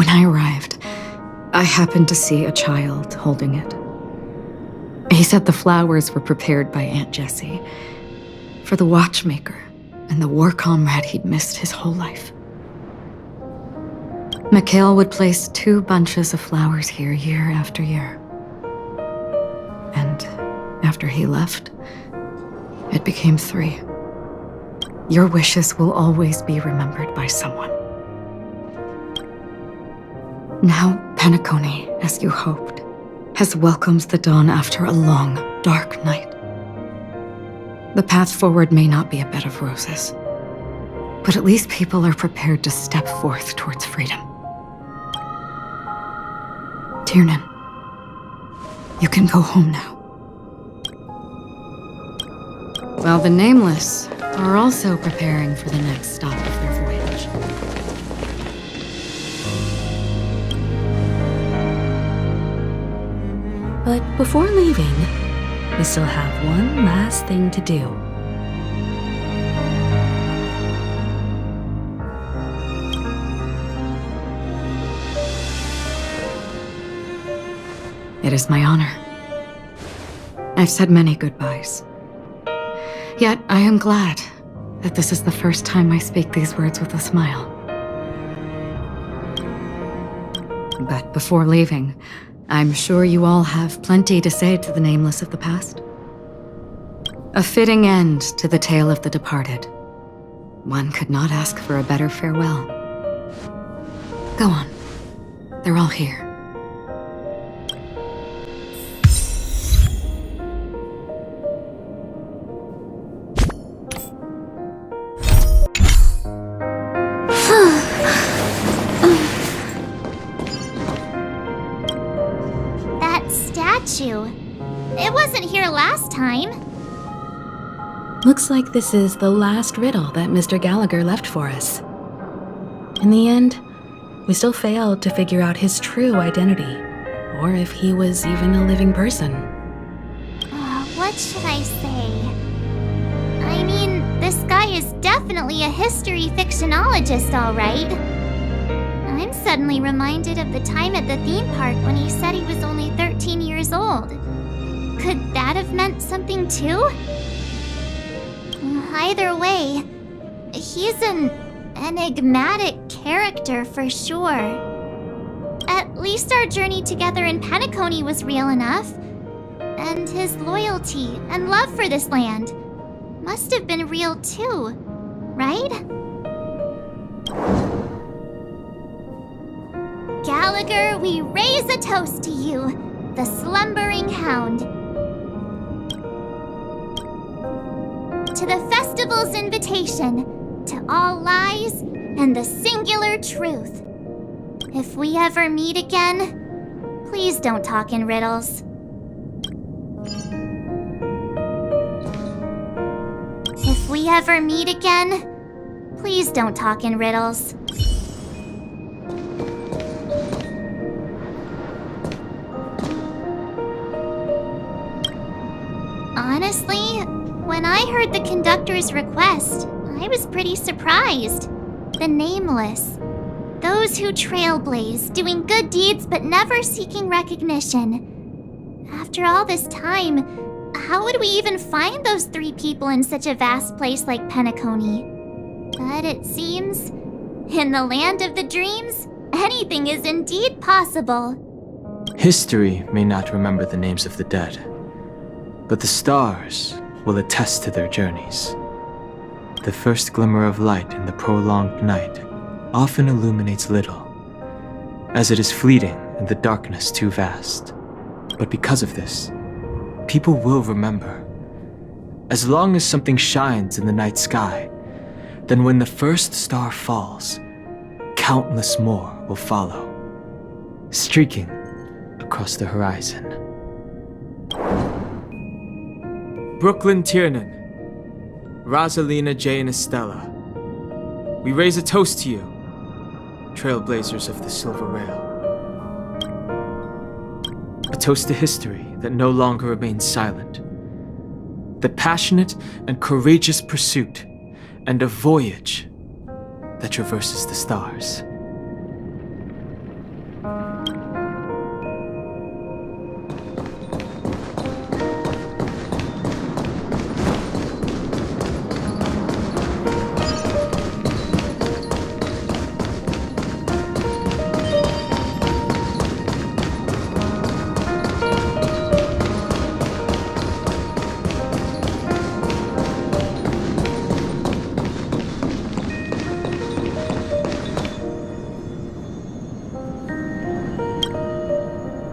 When I arrived, I happened to see a child holding it. He said the flowers were prepared by Aunt Jessie for the watchmaker and the war comrade he'd missed his whole life. Mikhail would place 2 bunches of flowers here year after year. And after he left, it became 3. Your wishes will always be remembered by someone. Now, Penacony, as you hoped, has welcomed the dawn after a long, dark night. The path forward may not be a bed of roses, but at least people are prepared to step forth towards freedom. Tiernan, you can go home now. While the Nameless are also preparing for the next stop of their voyage. But before leaving, we still have one last thing to do. It is my honor. I've said many goodbyes. Yet I am glad that this is the first time I speak these words with a smile. But before leaving, I'm sure you all have plenty to say to the Nameless of the past. A fitting end to the tale of the departed. One could not ask for a better farewell. Go on. They're all here. It wasn't here last time. Looks like this is the last riddle that Mr. Gallagher left for us. In the end, we still failed to figure out his true identity, or if he was even a living person. What should I say? I mean, this guy is definitely a history fictionologist, all right. I'm suddenly reminded of the time at the theme park when he said he was only 13 years old. Could that have meant something too? Either way, he's an enigmatic character for sure. At least our journey together in Penacony was real enough. And his loyalty and love for this land must have been real too, right? Gallagher, we raise a toast to you, the slumbering hound. To the festival's invitation, to all lies and the singular truth. If we ever meet again, please don't talk in riddles. If we ever meet again, please don't talk in riddles. Honestly, when I heard the conductor's request, I was pretty surprised. The Nameless. Those who trailblaze, doing good deeds but never seeking recognition. After all this time, how would we even find those 3 people in such a vast place like Penacony? But it seems, in the land of the dreams, anything is indeed possible. History may not remember the names of the dead, but the stars will attest to their journeys. The first glimmer of light in the prolonged night often illuminates little, as it is fleeting and the darkness too vast. But because of this, people will remember. As long as something shines in the night sky, then when the first star falls, countless more will follow, streaking across the horizon. Brooklyn Tiernan, Razalina, Jay, and Estella. We raise a toast to you, trailblazers of the Silver Rail. A toast to history that no longer remains silent. The passionate and courageous pursuit, and a voyage that traverses the stars.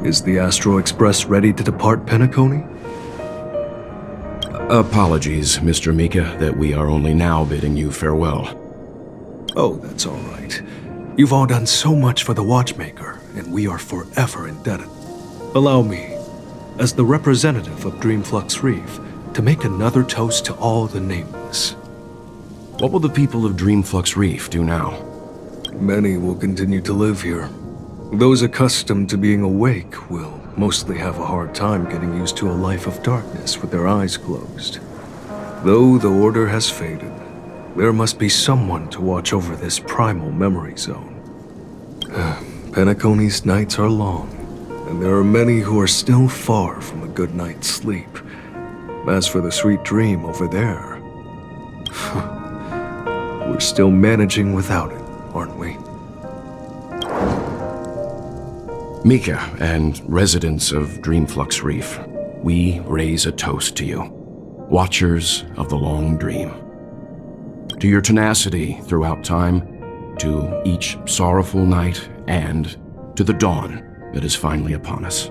Is the Astral Express ready to depart Penacony? Apologies, Mr. Micah, that we are only now bidding you farewell. Oh, that's all right. You've all done so much for the Watchmaker, and we are forever indebted. Allow me, as the representative of Dreamflux Reef, to make another toast to all the nameless. What will the people of Dreamflux Reef do now? Many will continue to live here. Those accustomed to being awake will mostly have a hard time getting used to a life of darkness with their eyes closed. Though the order has faded, there must be someone to watch over this primal memory zone. Penacony's nights are long, and there are many who are still far from a good night's sleep. As for the sweet dream over there, we're still managing without it, aren't we? Micah and residents of Dreamflux Reef, we raise a toast to you, watchers of the long dream. To your tenacity throughout time, to each sorrowful night, and to the dawn that is finally upon us.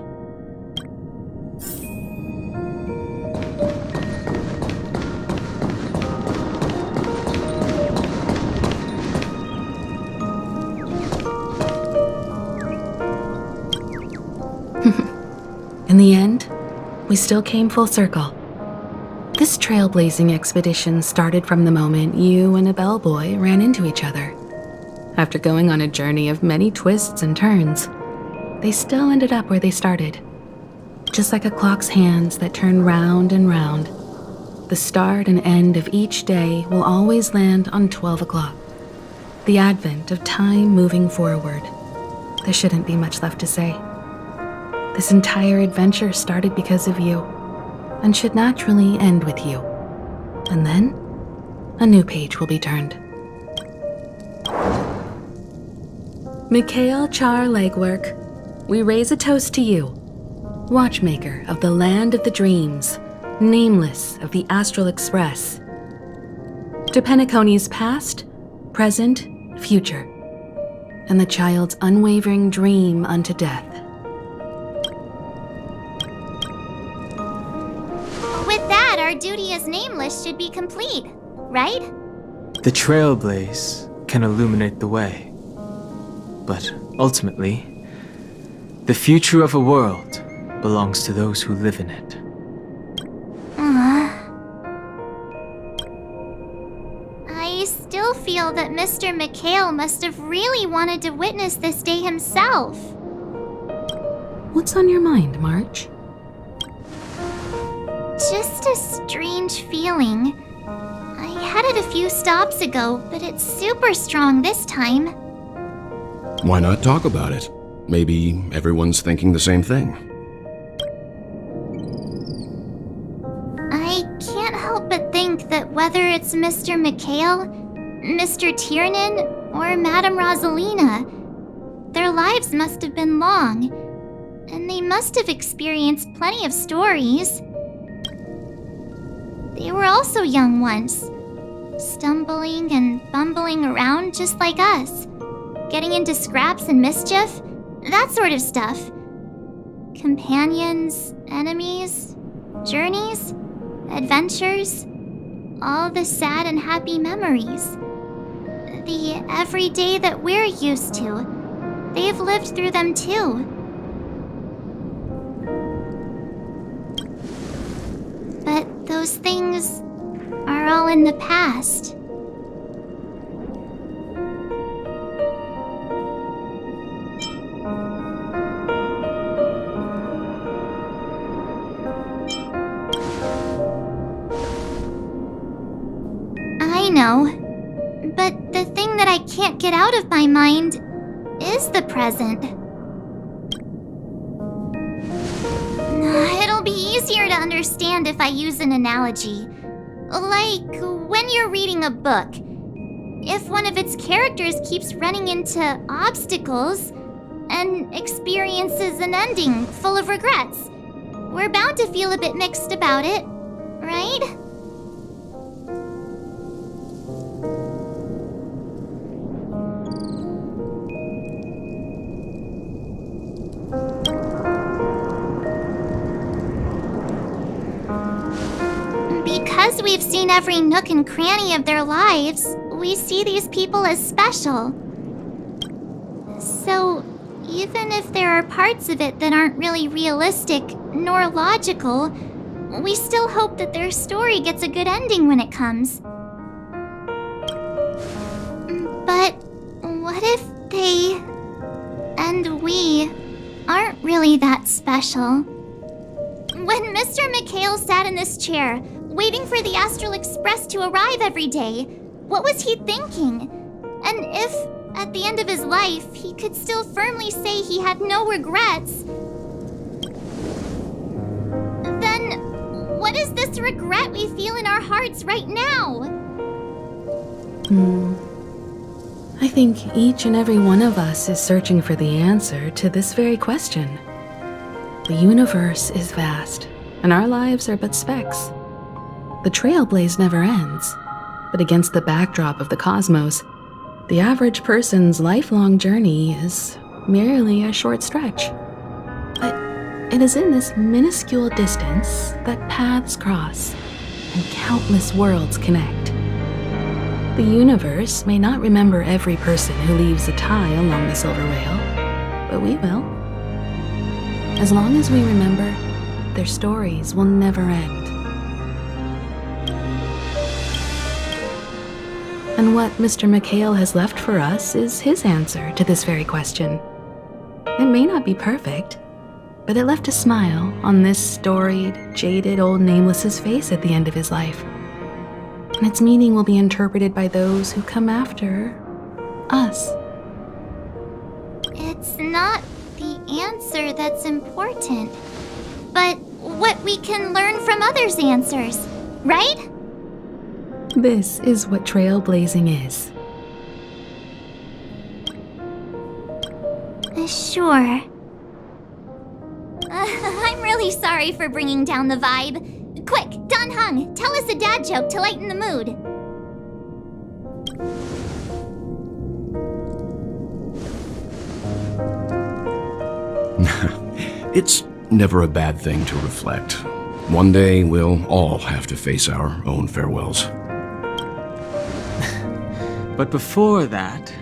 In the end, we still came full circle. This trailblazing expedition started from the moment you and a bellboy ran into each other. After going on a journey of many twists and turns, they still ended up where they started. Just like a clock's hands that turn round and round, the start and end of each day will always land on 12 o'clock. The advent of time moving forward. There shouldn't be much left to say. This entire adventure started because of you, and should naturally end with you. And then, a new page will be turned. Mikhail Char Legwork, we raise a toast to you, Watchmaker of the Land of the Dreams, Nameless of the Astral Express. To Penacony's past, present, future, and the child's unwavering dream unto death. With that, our duty as Nameless should be complete, right? The Trailblaze can illuminate the way. But ultimately, the future of a world belongs to those who live in it. I still feel that Mr. Mikhail must have really wanted to witness this day himself. What's on your mind, March? Just a strange feeling. I had it a few stops ago, but it's super strong this time. Why not talk about it? Maybe everyone's thinking the same thing. I can't help but think that whether it's Mr. Mikhail, Mr. Tiernan, or Madame Razalina, their lives must have been long, and they must have experienced plenty of stories. They were also young once, stumbling and bumbling around just like us, getting into scraps and mischief, that sort of stuff. Companions, enemies, journeys, adventures, all the sad and happy memories. The everyday that we're used to, they've lived through them too. But those things are all in the past. I know, but the thing that I can't get out of my mind is the present. It'll be easier to understand if I use an analogy. Like when you're reading a book. If one of its characters keeps running into obstacles and experiences an ending full of regrets, we're bound to feel a bit mixed about it, right? we've seen every nook and cranny of their lives, we see these people as special. So, even if there are parts of it that aren't really realistic nor logical, we still hope that their story gets a good ending when it comes. But what if they and we aren't really that special? When Mr. Mikhail sat in this chair, waiting for the Astral Express to arrive every day, what was he thinking? And if, at the end of his life, he could still firmly say he had no regrets, then what is this regret we feel in our hearts right now? I think each and every one of us is searching for the answer to this very question. The universe is vast, and our lives are but specks. The Trailblaze never ends, but against the backdrop of the cosmos, the average person's lifelong journey is merely a short stretch. But it is in this minuscule distance that paths cross and countless worlds connect. The universe may not remember every person who leaves a tie along the Silver Rail, but we will. As long as we remember, their stories will never end. And what Mr. Mikhail has left for us is his answer to this very question. It may not be perfect, but it left a smile on this storied, jaded old Nameless's face at the end of his life. And its meaning will be interpreted by those who come after us. It's not the answer that's important, but what we can learn from others' answers, right? This is what trailblazing is. Sure. I'm really sorry for bringing down the vibe. Quick, Don Hung, tell us a dad joke to lighten the mood. It's never a bad thing to reflect. One day we'll all have to face our own farewells. But before that,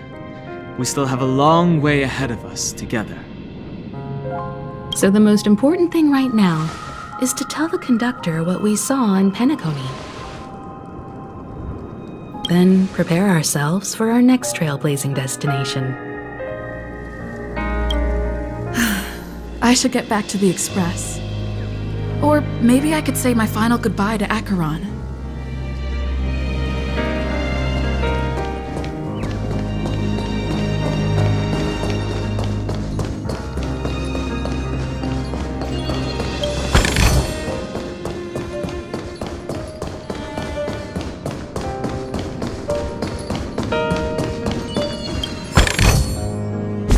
we still have a long way ahead of us together. So the most important thing right now is to tell the conductor what we saw in Penacony. Then prepare ourselves for our next trailblazing destination. I should get back to the Express. Or maybe I could say my final goodbye to Acheron.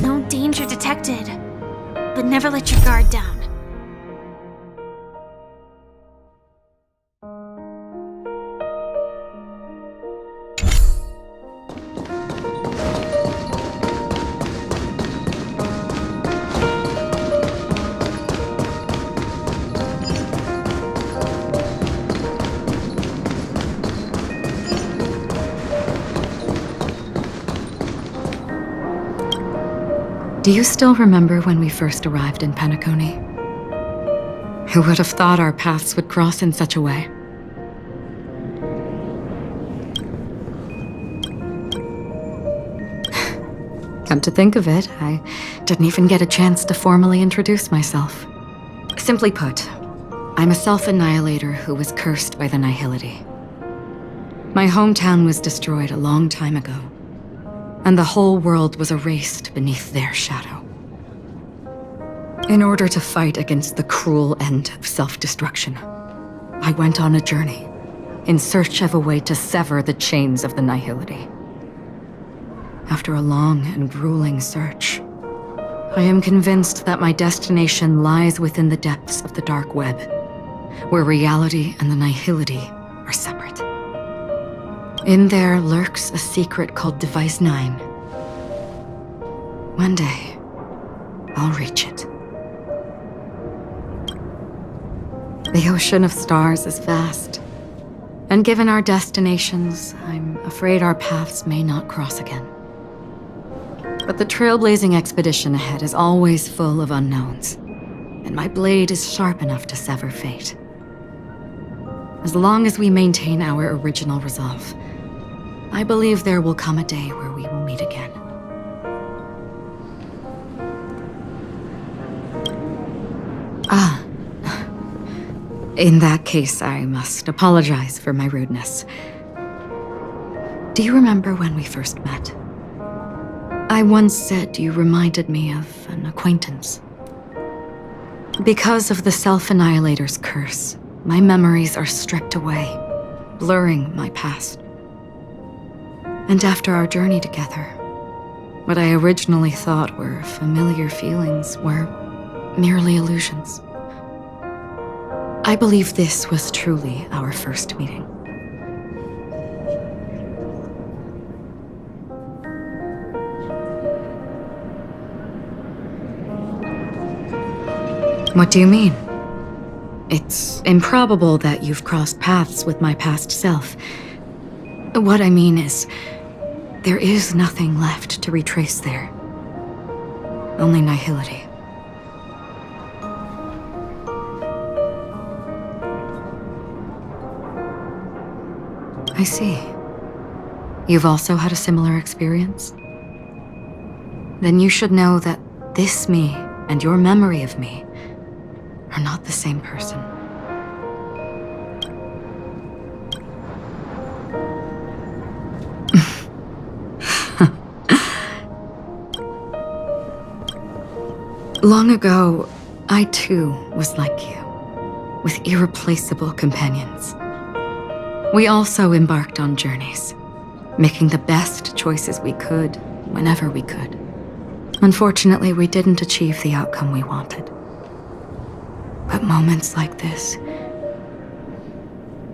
No danger detected, but never let your guard down. Do you still remember when we first arrived in Penacony? Who would have thought our paths would cross in such a way? Come to think of it, I didn't even get a chance to formally introduce myself. Simply put, I'm a self-annihilator who was cursed by the Nihility. My hometown was destroyed a long time ago, and the whole world was erased beneath their shadow. In order to fight against the cruel end of self-destruction, I went on a journey in search of a way to sever the chains of the Nihility. After a long and grueling search, I am convinced that my destination lies within the depths of the dark web, where reality and the Nihility are separate. In there lurks a secret called Device 9. One day, I'll reach it. The ocean of stars is vast, And given our destinations, I'm afraid our paths may not cross again. But the trailblazing expedition ahead is always full of unknowns, and my blade is sharp enough to sever fate. As long as we maintain our original resolve, I believe there will come a day where we will meet again. In that case, I must apologize for my rudeness. Do you remember when we first met? I once said you reminded me of an acquaintance. Because of the Self-Annihilator's curse, my memories are stripped away, blurring my past. And after our journey together, what I originally thought were familiar feelings were merely illusions. I believe this was truly our first meeting. What do you mean? It's improbable that you've crossed paths with my past self. What I mean is, there is nothing left to retrace there. Only nihility. I see. You've also had a similar experience? Then you should know that this me and your memory of me are not the same person. Long ago, I too was like you, with irreplaceable companions. We also embarked on journeys, making the best choices we could, whenever we could. Unfortunately, we didn't achieve the outcome we wanted. But moments like this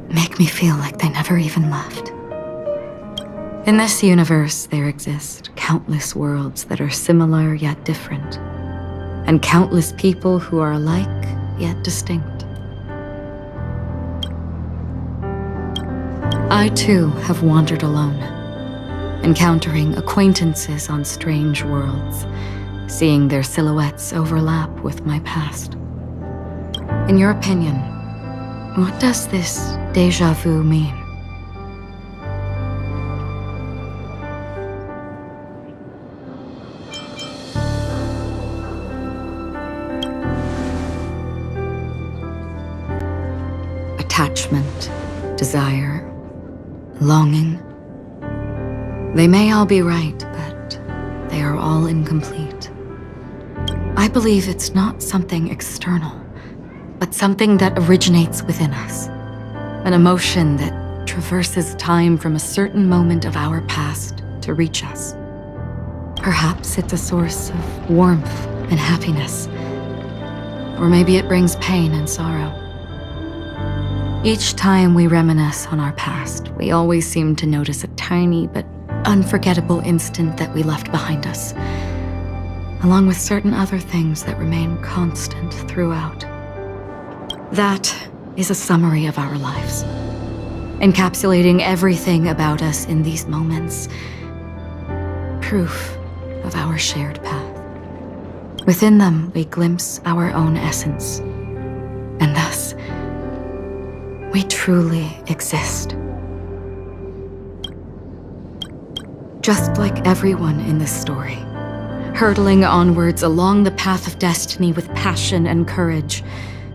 make me feel like they never even left. In this universe, there exist countless worlds that are similar yet different, and countless people who are alike yet distinct. I too have wandered alone, encountering acquaintances on strange worlds, seeing their silhouettes overlap with my past. In your opinion, what does this déjà vu mean? Attachment, desire, longing. They may all be right, but they are all incomplete. I believe it's not something external, but something that originates within us. An emotion that traverses time from a certain moment of our past to reach us. Perhaps it's a source of warmth and happiness, or maybe it brings pain and sorrow. Each time we reminisce on our past, we always seem to notice a tiny but unforgettable instant that we left behind us, along with certain other things that remain constant throughout. That is a summary of our lives, encapsulating everything about us in these moments, proof of our shared path. Within them, we glimpse our own essence, and thus, we truly exist. Just like everyone in this story, hurtling onwards along the path of destiny with passion and courage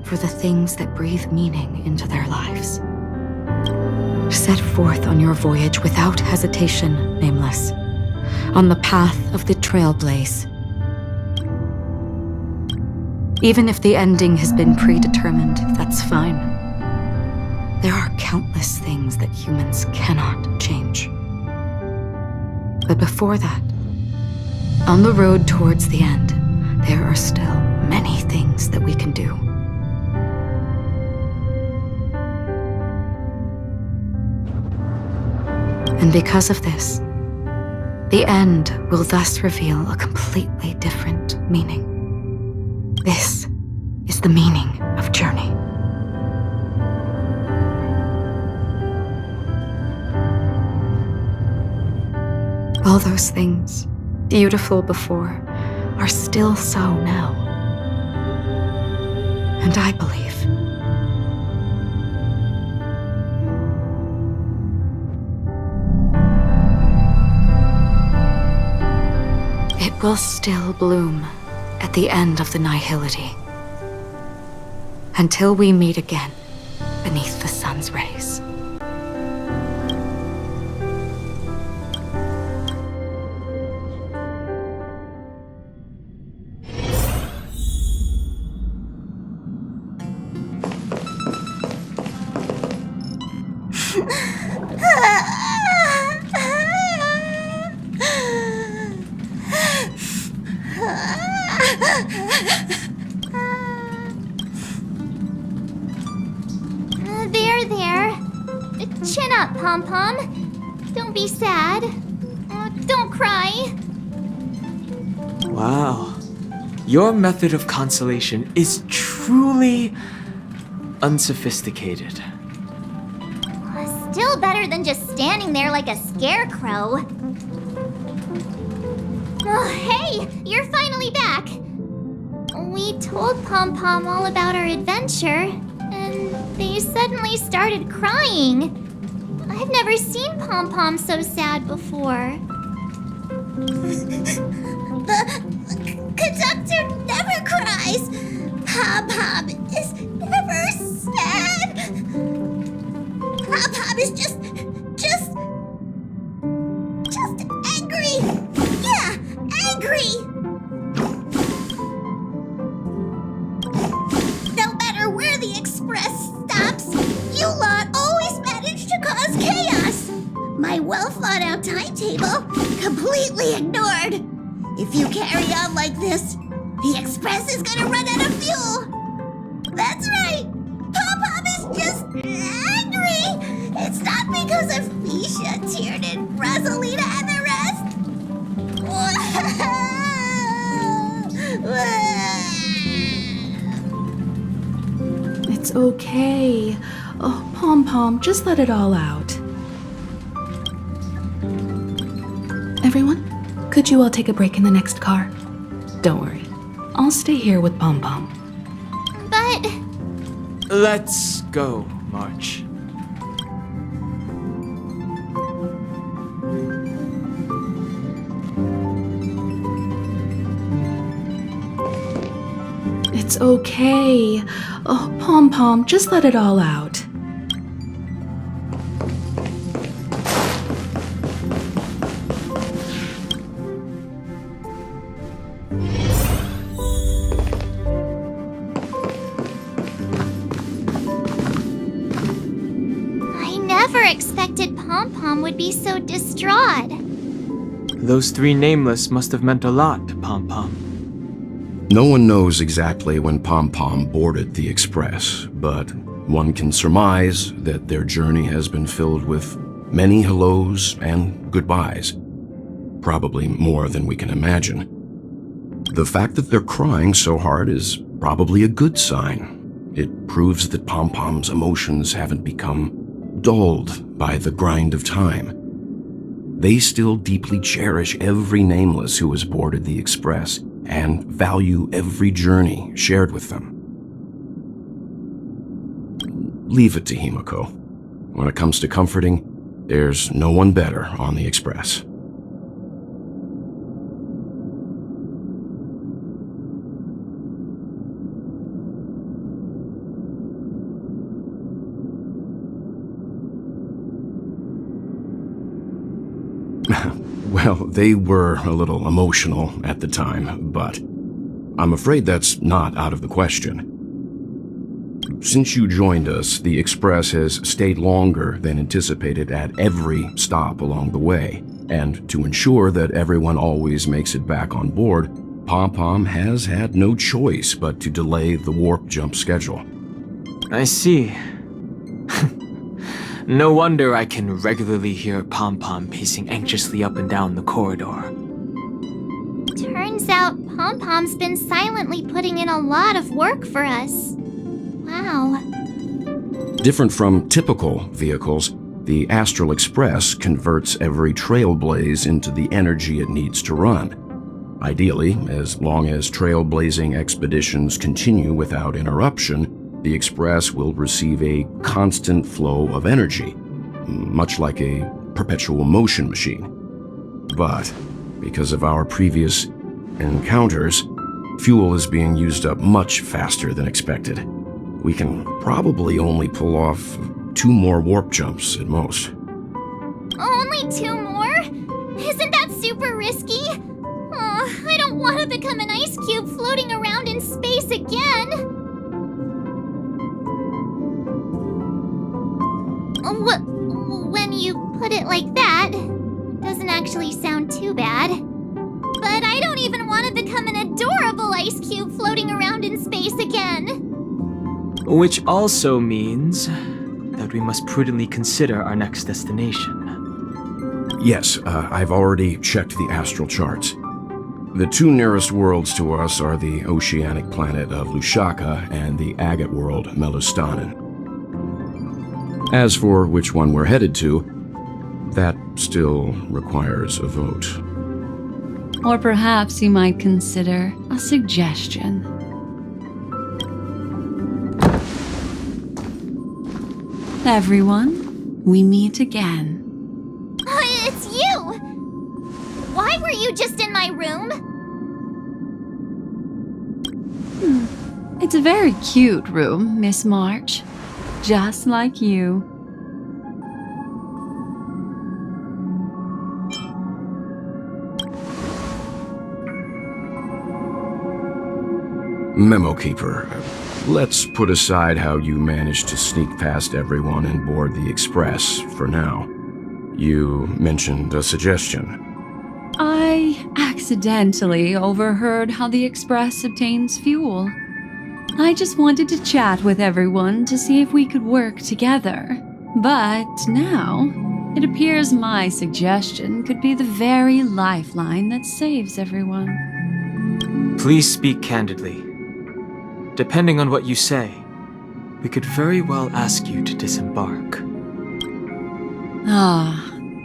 for the things that breathe meaning into their lives. Set forth on your voyage without hesitation, Nameless, on the path of the Trailblaze. Even if the ending has been predetermined, that's fine. There are countless things that humans cannot change. But before that, on the road towards the end, there are still many things that we can do. And because of this, the end will thus reveal a completely different meaning. This is the meaning of journey. All those things, beautiful before, are still so now. And I believe it will still bloom at the end of the nihility. Until we meet again beneath the sun's rays. There. Chin up, Pom-Pom. Don't be sad. Don't cry. Wow. Your method of consolation is truly unsophisticated. Still better than just standing there like a scarecrow. Oh, hey, you're finally back. We told Pom-Pom all about our adventure, and they suddenly started crying. I've never seen Pom-Pom so sad before. The conductor never cries. Pom-Pom is never sad. Pom-Pom is just angry. Yeah, angry. No matter where the express stops, you lot always manage to cause chaos. My well-thought-out timetable completely ignored. If you carry on like this, the express is gonna run out of fuel. That's right. Pom-Pom is just angry. It's not because of Misha, Tiernan, Razalina, and the rest. It's okay. Oh, Pom-Pom, just let it all out. Everyone, could you all take a break in the next car? Don't worry. I'll stay here with Pom-Pom. But... Let's go, March. It's okay. Oh, Pom-Pom, just let it all out. I never expected Pom-Pom would be so distraught. Those three nameless must have meant a lot to Pom-Pom. No one knows exactly when Pom-Pom boarded the Express, but one can surmise that their journey has been filled with many hellos and goodbyes. Probably more than we can imagine. The fact that they're crying so hard is probably a good sign. It proves that Pom-Pom's emotions haven't become dulled by the grind of time. They still deeply cherish every nameless who has boarded the Express and value every journey shared with them. Leave it to Himiko. When it comes to comforting, there's no one better on the Express. Well, they were a little emotional at the time, but I'm afraid that's not out of the question. Since you joined us, the Express has stayed longer than anticipated at every stop along the way, and to ensure that everyone always makes it back on board, Pom-Pom has had no choice but to delay the warp jump schedule. I see. No wonder I can regularly hear Pom-Pom pacing anxiously up and down the corridor. Turns out Pom-Pom's been silently putting in a lot of work for us. Wow. Different from typical vehicles, The Astral Express converts every Trailblaze into the energy it needs to run. Ideally, as long as trailblazing expeditions continue without interruption, the Express will receive a constant flow of energy, much like a perpetual motion machine. But because of our previous encounters, fuel is being used up much faster than expected. We can probably only pull off 2 more warp jumps at most. Only 2 more? Isn't that super risky? Oh, I don't want to become an ice cube floating around in space again. When you put it like that, it doesn't actually sound too bad. But I don't even want to become an adorable ice cube floating around in space again. Which also means that we must prudently consider our next destination. Yes, I've already checked the astral charts. The 2 nearest worlds to us are the oceanic planet of Lushaka and the agate world Melustanen. As for which one we're headed to, that still requires a vote. Or perhaps you might consider a suggestion. Everyone, we meet again. It's you! Why were you just in my room? It's a very cute room, Miss March. Just like you. Memo Keeper, let's put aside how you managed to sneak past everyone and board the Express for now. You mentioned a suggestion. I accidentally overheard how the Express obtains fuel. I just wanted to chat with everyone to see if we could work together. But now, it appears my suggestion could be the very lifeline that saves everyone. Please speak candidly. Depending on what you say, we could very well ask you to disembark.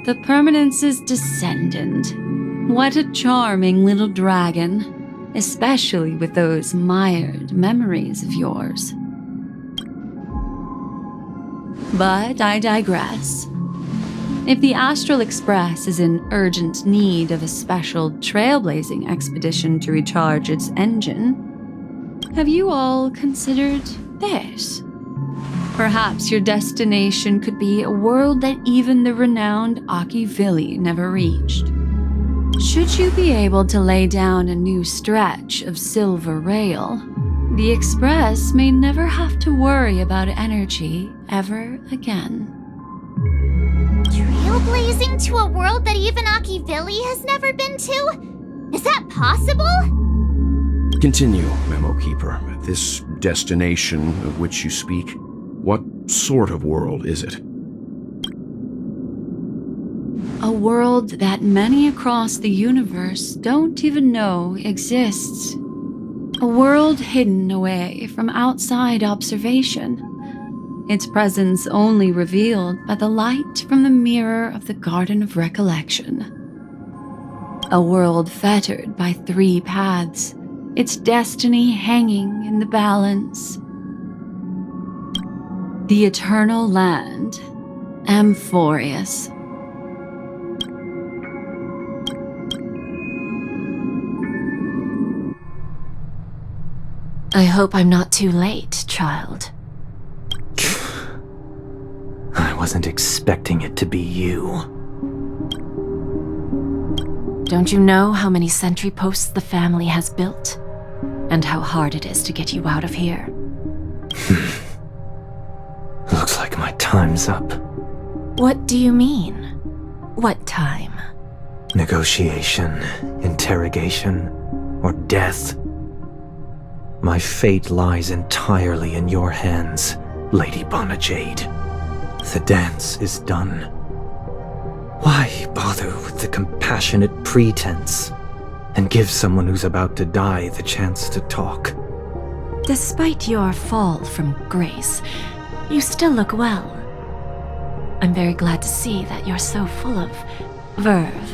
The Permanence's descendant. What a charming little dragon, especially with those mired memories of yours. But I digress. If the Astral Express is in urgent need of a special trailblazing expedition to recharge its engine, have you all considered this? Perhaps your destination could be a world that even the renowned Achivili never reached. Should you be able to lay down a new stretch of silver rail, the Express may never have to worry about energy ever again. Trailblazing to a world that even Achivili has never been to? Is that possible? Continue, Memo Keeper. This destination of which you speak, what sort of world is it? A world that many across the universe don't even know exists. A world hidden away from outside observation. Its presence only revealed by the light from the mirror of the Garden of Recollection. A world fettered by 3 paths, its destiny hanging in the balance. The eternal land, Amphorius. I hope I'm not too late, child. I wasn't expecting it to be you. Don't you know how many sentry posts the family has built? And how hard it is to get you out of here? Looks like my time's up. What do you mean? What time? Negotiation, interrogation, or death. My fate lies entirely in your hands, Lady Bonajade. The dance is done. Why bother with the compassionate pretense and give someone who's about to die the chance to talk? Despite your fall from grace, you still look well. I'm very glad to see that you're so full of verve.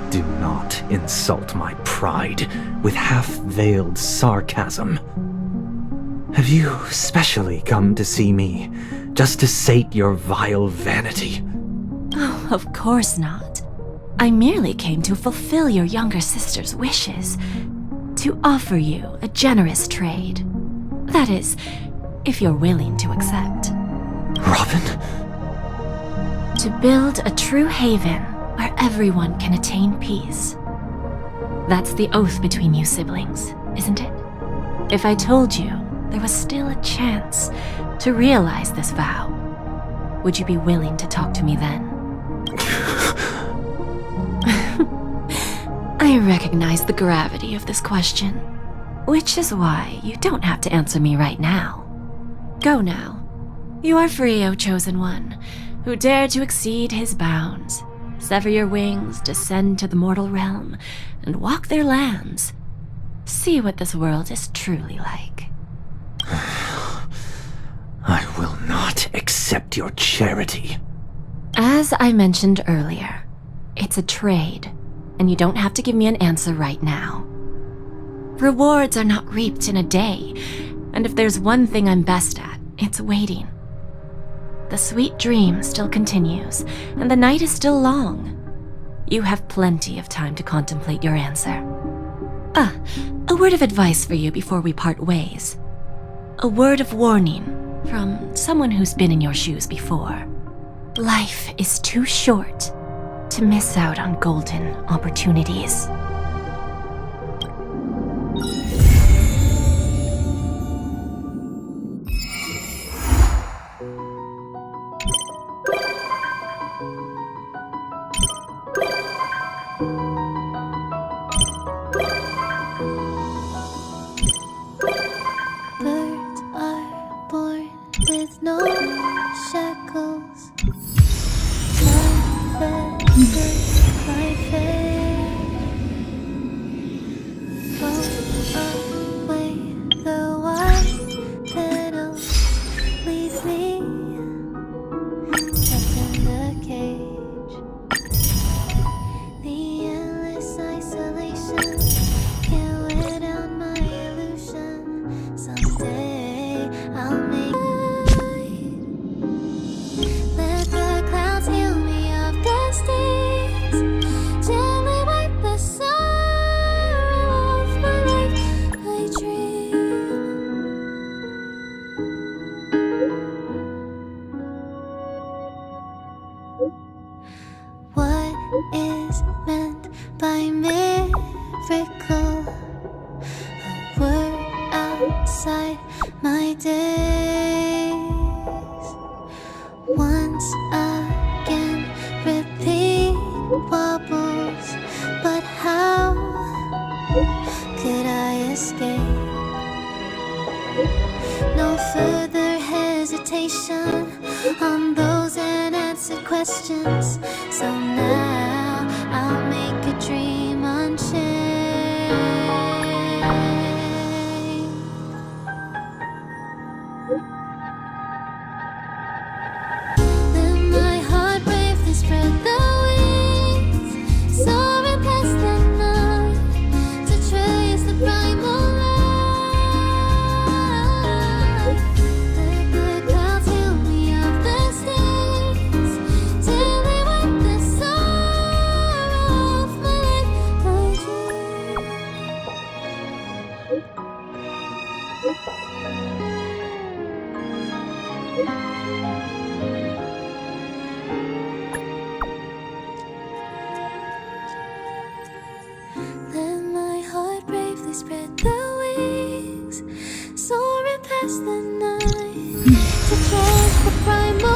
Do not insult my pride with half-veiled sarcasm. Have you specially come to see me just to sate your vile vanity? Oh, of course not. I merely came to fulfill your younger sister's wishes. To offer you a generous trade. That is, if you're willing to accept. Robin? To build a true haven where everyone can attain peace. That's the oath between you siblings, isn't it? If I told you there was still a chance to realize this vow, would you be willing to talk to me then? I recognize the gravity of this question, which is why you don't have to answer me right now. Go now. You are free, O Chosen One, who dare to exceed his bounds, sever your wings, descend to the mortal realm, and walk their lands. See what this world is truly like. I will not accept your charity. As I mentioned earlier, it's a trade, and you don't have to give me an answer right now. Rewards are not reaped in a day, and if there's one thing I'm best at, it's waiting. The sweet dream still continues, and the night is still long. You have plenty of time to contemplate your answer. A word of advice for you before we part ways. A word of warning from someone who's been in your shoes before. Life is too short to miss out on golden opportunities. Birds are born with no shackles. My fate. Throw away the white petals. Leave me trapped in the cage. The endless isolation can't wear down my illusion. Someday I'll make let the clouds heal me of dust days. Gently wipe the sorrow off my life. I dream. What is meant by miracle? A word outside my days. Once again, repeat wobbles. But how could I escape? No further hesitation on those unanswered questions. So now I'll make a dream unchained. Let my heart bravely spread the wings, soaring past the night to trace the primal light. Let the clouds heal me of the stains, till they wipe the sorrow off my life. I dream. Let my heart bravely spread the wings, soaring past the night to catch the primal